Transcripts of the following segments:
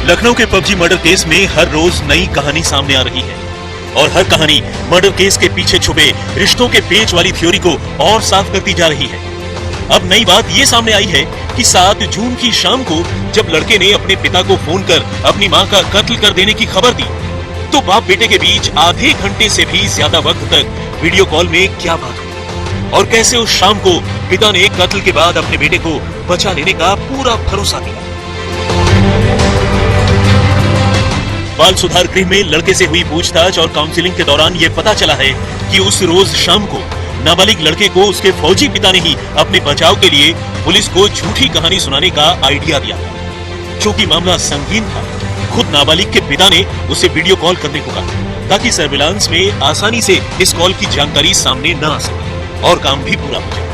लखनऊ के PUBG murder case में हर रोज नई कहानी सामने आ रही है और हर कहानी मर्डर केस के पीछे छुपे रिश्तों के पेच वाली थ्योरी को और साफ करती जा रही है। अब नई बात ये सामने आई है कि 7 जून की शाम को जब लड़के ने अपने पिता को फोन कर अपनी मां का कत्ल कर देने की खबर दी, तो बाप बेटे के बीच आधे घंटे से भी ज्यादा वक्त तक वीडियो कॉल में क्या बात हुई और कैसे उस शाम को पिता ने कत्ल के बाद अपने बेटे को बचा लेने का पूरा भरोसा दिया। बाल सुधार गृह में लड़के से हुई पूछताछ और काउंसलिंग के दौरान ये पता चला है कि उस रोज शाम को नाबालिग लड़के को उसके फौजी पिता ने ही अपने बचाव के लिए पुलिस को झूठी कहानी सुनाने का आइडिया दिया था। चूंकि मामला संगीन था, खुद नाबालिग के पिता ने उसे वीडियो कॉल करने को कहा ताकि सर्विलांस में आसानी से इस कॉल की जानकारी सामने न आ सके और काम भी पूरा हो जाए।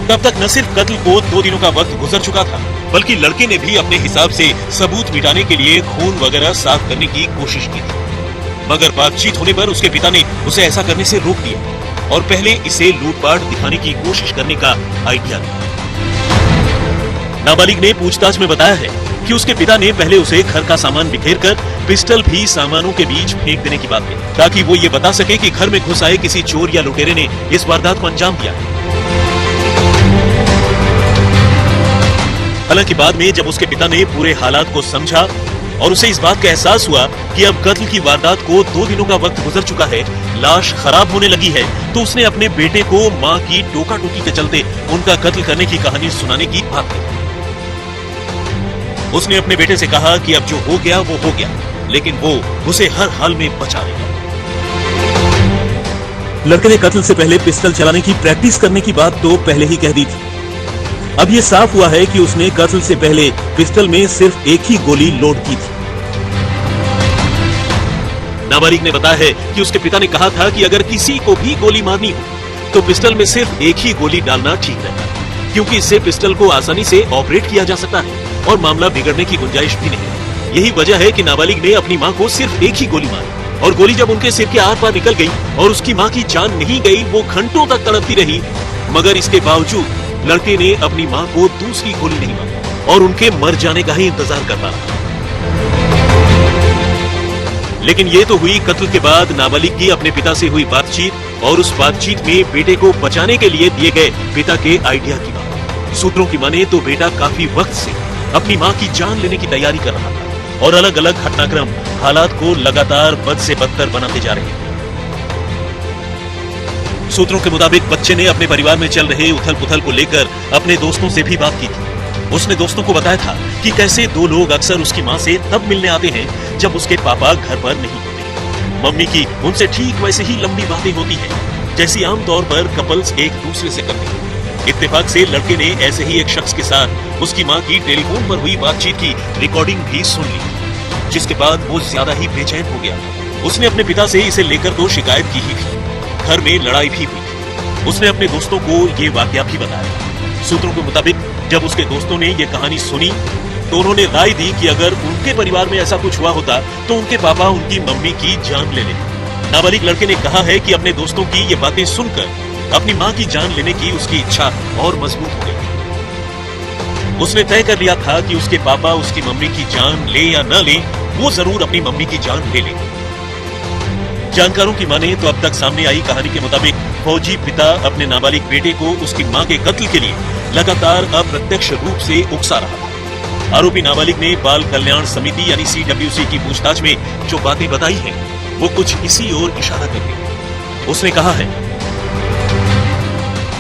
तब तक न सिर्फ कत्ल को 2 दिनों का वक्त गुजर चुका था, बल्कि लड़के ने भी अपने हिसाब से सबूत मिटाने के लिए खून वगैरह साफ करने की कोशिश की थी। मगर बातचीत होने पर उसके पिता ने उसे ऐसा करने से रोक दिया और पहले इसे लूटपाट दिखाने की कोशिश करने का आइडिया दिया। नाबालिग ने पूछताछ में बताया है कि उसके पिता ने पहले उसे घर का सामान बिखेरकर पिस्टल भी सामानों के बीच फेंक देने की बात कही ताकि वो ये बता सके कि घर में घुस आए किसी चोर या लुटेरे ने इस वारदात को अंजाम दिया। हालांकि बाद में जब उसके पिता ने पूरे हालात को समझा और उसे इस बात का एहसास हुआ कि अब कत्ल की वारदात को 2 दिनों का वक्त गुजर चुका है, लाश खराब होने लगी है, तो उसने अपने बेटे को मां की टोका-टोकी के चलते उनका कत्ल करने की कहानी सुनाने की बात कही। उसने अपने बेटे से कहा कि अब जो हो गया वो हो गया, लेकिन वो उसे हर हाल में बचा लेगा। लड़के ने कत्ल से पहले पिस्टल चलाने की प्रैक्टिस करने की बात तो पहले ही कह दी थी। अब ये साफ हुआ है कि उसने कत्ल से पहले पिस्टल में सिर्फ एक ही गोली लोड की थी। नाबालिग ने बताया है कि उसके पिता ने कहा था कि अगर किसी को भी गोली मारनी हो तो पिस्टल में सिर्फ एक ही गोली डालना ठीक रहता है, क्योंकि इससे पिस्टल को आसानी से ऑपरेट किया जा सकता है और मामला बिगड़ने की गुंजाइश भी नहीं। यही वजह है कि नाबालिग ने अपनी मां को सिर्फ एक ही गोली मारी और गोली जब उनके सिर के आर पार निकल गई और उसकी मां की जान नहीं गई, वो घंटों तक तड़पती रही, मगर इसके बावजूद लड़के ने अपनी मां को दूसरी गोली नहीं मारी और उनके मर जाने का ही इंतजार करता रहा। लेकिन ये तो हुई कत्ल के बाद नाबालिग की अपने पिता से हुई बातचीत और उस बातचीत में बेटे को बचाने के लिए दिए गए पिता के आइडिया की बात। सूत्रों की माने तो बेटा काफी वक्त से अपनी मां की जान लेने की तैयारी कर रहा था और अलग अलग घटनाक्रम हालात को लगातार बद से बदतर बनाते जा रहे हैं। सूत्रों के मुताबिक बच्चे ने अपने परिवार में चल रहे उथल पुथल को लेकर अपने दोस्तों से भी बात की थी। उसने दोस्तों को बताया था कि कैसे 2 लोग अक्सर उसकी मां से तब मिलने आते हैं जब उसके पापा घर पर नहीं होते। मम्मी की उनसे ठीक वैसे ही लंबी बातें होती हैं जैसी आमतौर पर कपल्स एक दूसरे से करते हैं। इत्तेफाक से लड़के ने ऐसे ही एक शख्स के साथ उसकी मां की टेलीफोन पर हुई बातचीत की रिकॉर्डिंग भी सुन ली, जिसके बाद वो ज्यादा ही बेचैन हो गया। उसने अपने पिता से इसे लेकर तो शिकायत की ही थी, घर में लड़ाई भी हुई थी। उसने अपने दोस्तों को ये वाकया भी बताया। सूत्रों के मुताबिक जब उसके दोस्तों ने ये कहानी सुनी तो उन्होंने राय दी कि अगर उनके परिवार में ऐसा कुछ हुआ होता तो उनके पापा उनकी मम्मी की जान ले लेते। नाबालिग लड़के ने कहा है कि अपने दोस्तों की ये बातें सुनकर अपनी मां की जान लेने की उसकी इच्छा और मजबूत हो गई। उसने तय कर लिया था कि उसके पापा उसकी मम्मी की जान ले या न ले, वो जरूर अपनी मम्मी की जान ले लेंगे। जानकारों की माने तो अब तक सामने आई कहानी के मुताबिक फौजी पिता अपने नाबालिग बेटे को उसकी मां के कत्ल के लिए लगातार अप्रत्यक्ष रूप से उकसा रहा था। आरोपी नाबालिग ने बाल कल्याण समिति यानी CWC की पूछताछ में जो बातें बताई हैं वो कुछ इसी ओर इशारा करती हैं। उसने कहा है,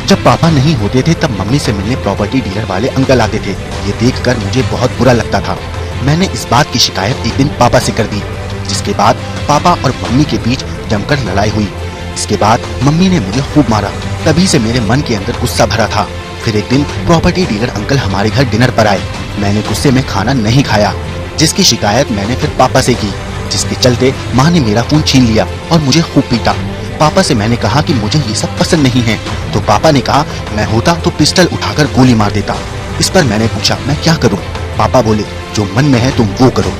जब पापा नहीं होते थे तब मम्मी से मिलने प्रॉपर्टी डीलर वाले अंकल आते थे। ये देखकर मुझे बहुत बुरा लगता था। मैंने इस बात की शिकायत एक दिन पापा से कर दी, जिसके बाद पापा और मम्मी के बीच जमकर लड़ाई हुई। इसके बाद मम्मी ने मुझे खूब मारा। तभी से मेरे मन के अंदर गुस्सा भरा था। फिर एक दिन प्रॉपर्टी डीलर अंकल हमारे घर डिनर पर आए। मैंने गुस्से में खाना नहीं खाया, जिसकी शिकायत मैंने फिर पापा से की, जिसके चलते माँ ने मेरा फोन छीन लिया और मुझे खूब पीटा। पापा से मैंने कहा कि मुझे ये सब पसंद नहीं है, तो पापा ने कहा मैं होता तो पिस्टल उठाकर गोली मार देता। इस पर मैंने पूछा मैं क्या करूं? पापा बोले जो मन में है तुम वो करो।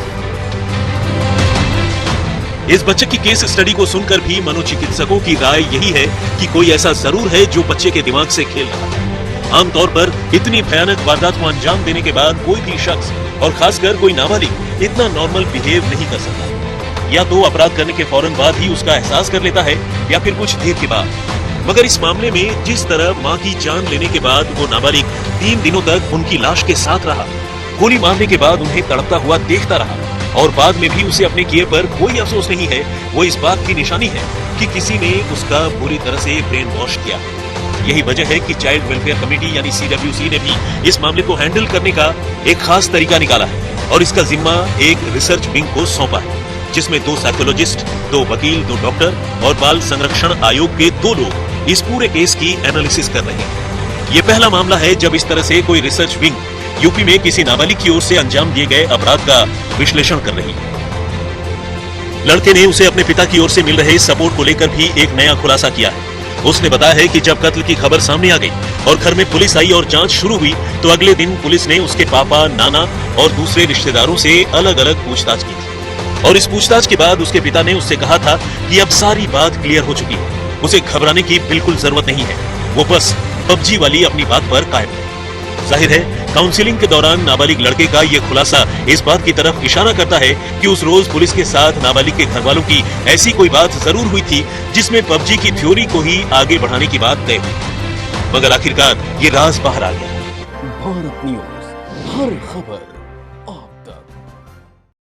इस बच्चे की केस स्टडी को सुनकर भी मनोचिकित्सकों की राय यही है कि कोई ऐसा जरूर है जो बच्चे के दिमाग से खेल रहा है। आमतौर पर इतनी भयानक वारदात को अंजाम देने के बाद कोई भी शख्स और खासकर कोई नाबालिग इतना नॉर्मल बिहेव नहीं कर सकता। या तो अपराध करने के फौरन बाद ही उसका एहसास कर लेता है या फिर कुछ देर के बाद। मगर इस मामले में जिस तरह माँ की जान लेने के बाद वो नाबालिग 3 दिनों तक उनकी लाश के साथ रहा, गोली मारने के बाद उन्हें तड़पता हुआ देखता रहा और बाद में भी उसे अपने किए पर कोई अफसोस नहीं है, वो इस बात की निशानी है कि किसी ने उसका बुरी तरह से ब्रेन वॉश किया। यही वजह है कि चाइल्ड वेलफेयर कमेटी यानी CWC ने भी इस मामले को हैंडल करने का एक खास तरीका निकाला है और इसका जिम्मा एक रिसर्च विंग को सौंपा है, जिसमें 2 साइकोलॉजिस्ट, 2 वकील, 2 डॉक्टर और बाल संरक्षण आयोग के 2 लोग इस पूरे केस की एनालिसिस कर रहे हैं। ये पहला मामला है जब इस तरह से कोई रिसर्च विंग यूपी में किसी नाबालिग की ओर से अंजाम दिए गए अपराध का विश्लेषण कर रही है। लड़के ने उसे अपने पिता की ओर से मिल रहे सपोर्ट को लेकर भी एक नया खुलासा किया है। उसने बताया है कि जब कत्ल की खबर सामने आ गई और घर में पुलिस आई और जांच शुरू हुई तो अगले दिन पुलिस ने उसके पापा, नाना और दूसरे रिश्तेदारों से अलग अलग पूछताछ की थी और इस पूछताछ के बाद उसके पिता ने उससे कहा था कि अब सारी बात क्लियर हो चुकी है, उसे घबराने की बिल्कुल जरूरत नहीं है, वो बस PUBG वाली अपनी बात पर कायम है। जाहिर है काउंसलिंग के दौरान नाबालिग लड़के का ये खुलासा इस बात की तरफ इशारा करता है कि उस रोज पुलिस के साथ नाबालिग के घर वालों की ऐसी कोई बात जरूर हुई थी जिसमें PUBG की थ्योरी को ही आगे बढ़ाने की बात तय हुई। मगर आखिरकार ये राज बाहर आ गया। भारत न्यूज, हर खबर